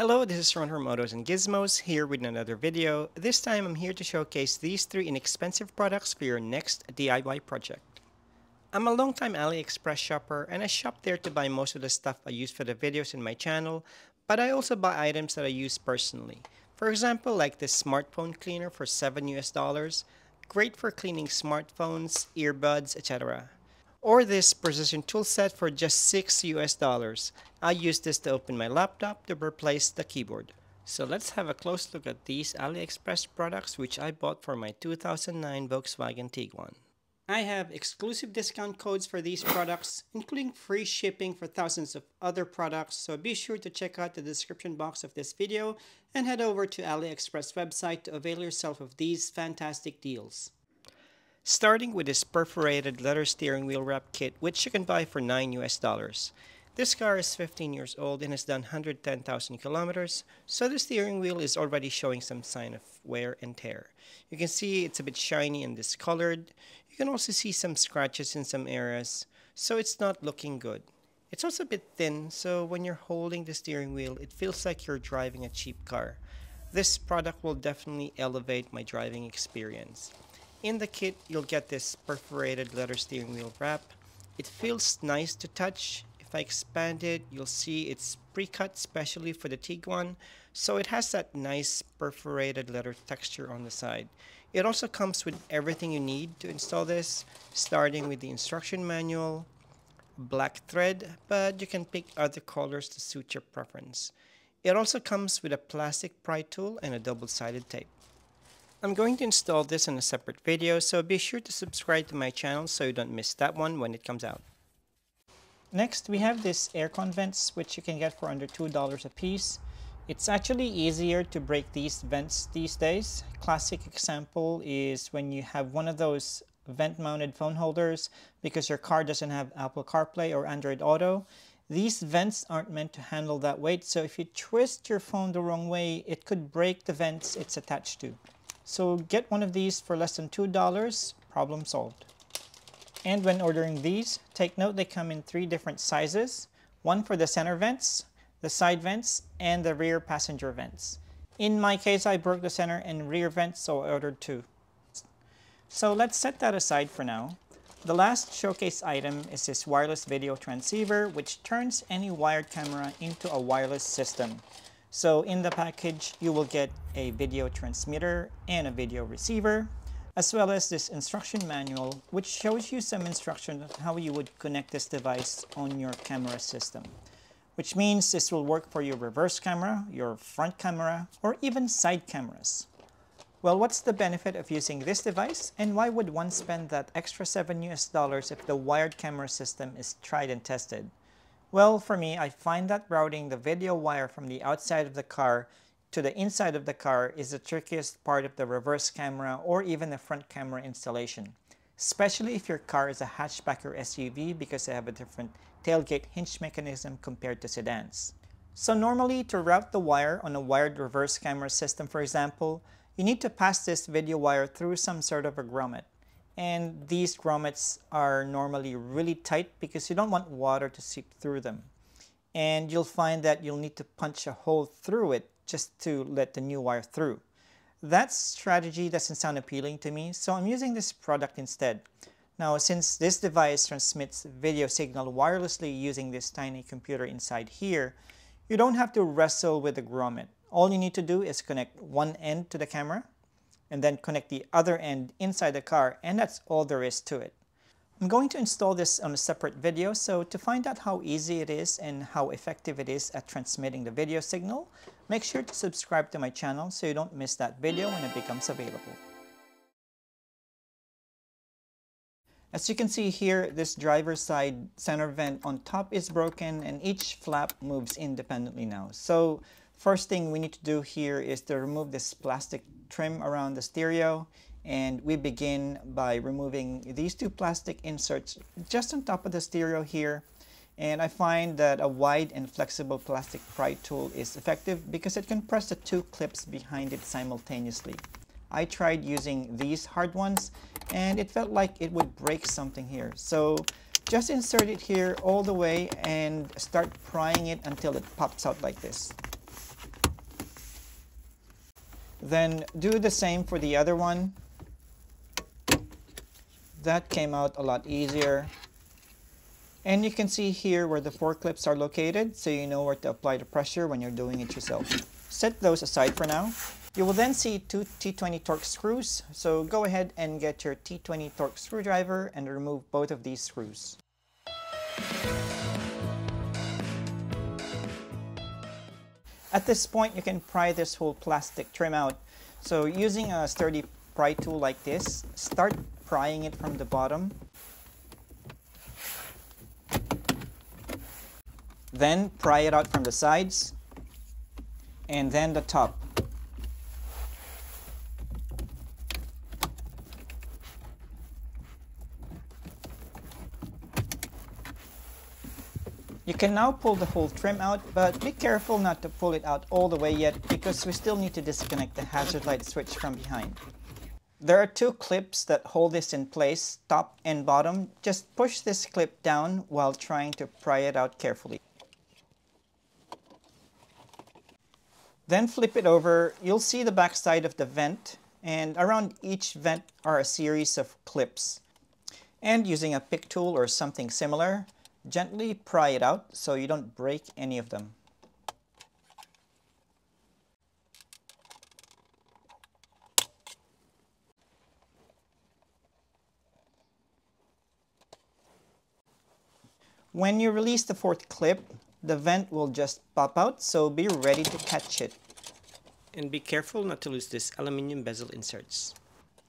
Hello, this is Ron from Motos and Gizmos here with another video. This time I'm here to showcase these 3 inexpensive products for your next DIY project. I'm a longtime AliExpress shopper and I shop there to buy most of the stuff I use for the videos in my channel, but I also buy items that I use personally. For example, like this smartphone cleaner for $7 US, great for cleaning smartphones, earbuds, etc. Or this precision tool set for just $6 US. I use this to open my laptop to replace the keyboard. So let's have a close look at these AliExpress products which I bought for my 2009 Volkswagen Tiguan. I have exclusive discount codes for these products, including free shipping for thousands of other products, so be sure to check out the description box of this video and head over to AliExpress website to avail yourself of these fantastic deals. Starting with this perforated leather steering wheel wrap kit, which you can buy for $9 US. This car is 15 years old and has done 110,000 kilometers, so the steering wheel is already showing some sign of wear and tear. You can see it's a bit shiny and discolored. You can also see some scratches in some areas, so it's not looking good. It's also a bit thin, so when you're holding the steering wheel, it feels like you're driving a cheap car. This product will definitely elevate my driving experience. In the kit, you'll get this perforated leather steering wheel wrap. It feels nice to touch. If I expand it, you'll see it's pre-cut specially for the Tiguan, so it has that nice perforated leather texture on the side. It also comes with everything you need to install this, starting with the instruction manual, black thread, but you can pick other colors to suit your preference. It also comes with a plastic pry tool and a double-sided tape. I'm going to install this in a separate video, so be sure to subscribe to my channel so you don't miss that one when it comes out. Next, we have this Aircon vents, which you can get for under $2 a piece. It's actually easier to break these vents these days. Classic example is when you have one of those vent-mounted phone holders because your car doesn't have Apple CarPlay or Android Auto. These vents aren't meant to handle that weight, so if you twist your phone the wrong way, it could break the vents it's attached to. So get one of these for less than $2, problem solved. And when ordering these, take note they come in 3 different sizes, one for the center vents, the side vents, and the rear passenger vents. In my case, I broke the center and rear vents, so I ordered 2. So let's set that aside for now. The last showcase item is this wireless video transceiver, which turns any wired camera into a wireless system. So in the package, you will get a video transmitter and a video receiver, as well as this instruction manual, which shows you some instructions on how you would connect this device on your camera system. Which means this will work for your reverse camera, your front camera, or even side cameras. Well, what's the benefit of using this device, and why would one spend that extra $7 if the wired camera system is tried and tested? Well, for me, I find that routing the video wire from the outside of the car to the inside of the car is the trickiest part of the reverse camera or even the front camera installation, especially if your car is a hatchback or SUV because they have a different tailgate hinge mechanism compared to sedans. So normally, to route the wire on a wired reverse camera system, for example, you need to pass this video wire through some sort of a grommet. And these grommets are normally really tight because you don't want water to seep through them. And you'll find that you'll need to punch a hole through it just to let the new wire through. That strategy doesn't sound appealing to me, so I'm using this product instead. Now, since this device transmits video signal wirelessly using this tiny computer inside here, you don't have to wrestle with the grommet. All you need to do is connect one end to the camera, and then connect the other end inside the car, and that's all there is to it. I'm going to install this on a separate video, so to find out how easy it is and how effective it is at transmitting the video signal, make sure to subscribe to my channel so you don't miss that video when it becomes available. As you can see here, this driver's side center vent on top is broken and each flap moves independently now. So first thing we need to do here is to remove this plastic trim around the stereo, and we begin by removing these 2 plastic inserts just on top of the stereo here. And I find that a wide and flexible plastic pry tool is effective because it can press the 2 clips behind it simultaneously. I tried using these hard ones and it felt like it would break something here. So just insert it here all the way and start prying it until it pops out like this. Then do the same for the other one. That came out a lot easier. And you can see here where the 4 clips are located, so you know where to apply the pressure when you're doing it yourself. Set those aside for now. You will then see 2 T20 Torx screws, so go ahead and get your T20 Torx screwdriver and remove both of these screws. At this point, you can pry this whole plastic trim out. So using a sturdy pry tool like this, start prying it from the bottom. Then pry it out from the sides, and then the top. You can now pull the whole trim out, but be careful not to pull it out all the way yet because we still need to disconnect the hazard light switch from behind. There are 2 clips that hold this in place, top and bottom. Just push this clip down while trying to pry it out carefully. Then flip it over. You'll see the back side of the vent, and around each vent are a series of clips. And using a pick tool or something similar, gently pry it out so you don't break any of them. When you release the 4th clip, the vent will just pop out, so be ready to catch it. And be careful not to lose this aluminum bezel inserts.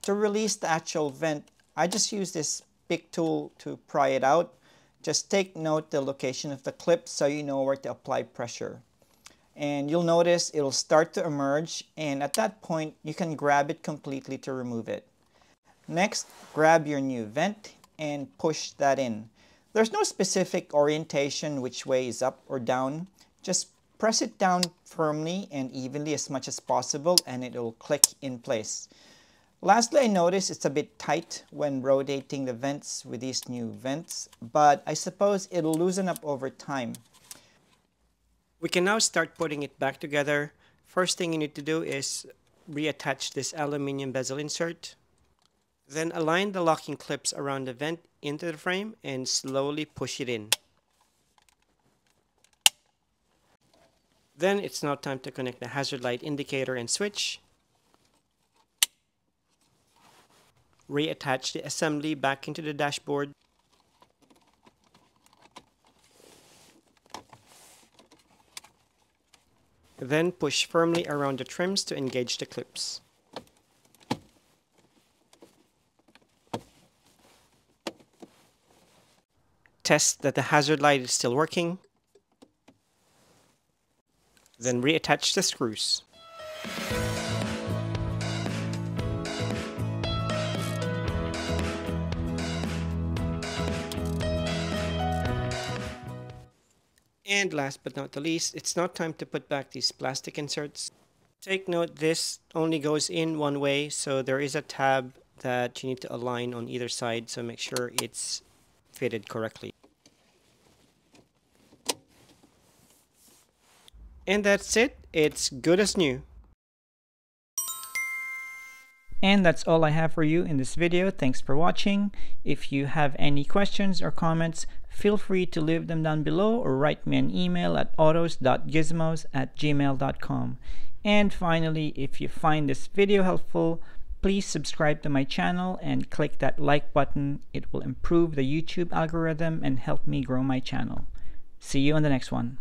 To release the actual vent, I just use this pick tool to pry it out. Just take note the location of the clip so you know where to apply pressure. And you'll notice it'll start to emerge, and at that point you can grab it completely to remove it. Next, grab your new vent and push that in. There's no specific orientation which way is up or down. Just press it down firmly and evenly as much as possible and it will click in place. Lastly, I noticed it's a bit tight when rotating the vents with these new vents, but I suppose it'll loosen up over time. We can now start putting it back together. First thing you need to do is reattach this aluminum bezel insert. Then align the locking clips around the vent into the frame and slowly push it in. Then it's now time to connect the hazard light indicator and switch. Reattach the assembly back into the dashboard. Then push firmly around the trims to engage the clips. Test that the hazard light is still working. Then reattach the screws. And last but not the least, it's now time to put back these plastic inserts. Take note this only goes in one way, so there is a tab that you need to align on either side, so make sure it's fitted correctly. And that's it. It's good as new. And that's all I have for you in this video. Thanks for watching. If you have any questions or comments, feel free to leave them down below or write me an email at autos.gizmos@gmail.com. And finally, if you find this video helpful, please subscribe to my channel and click that like button. It will improve the YouTube algorithm and help me grow my channel. See you on the next one.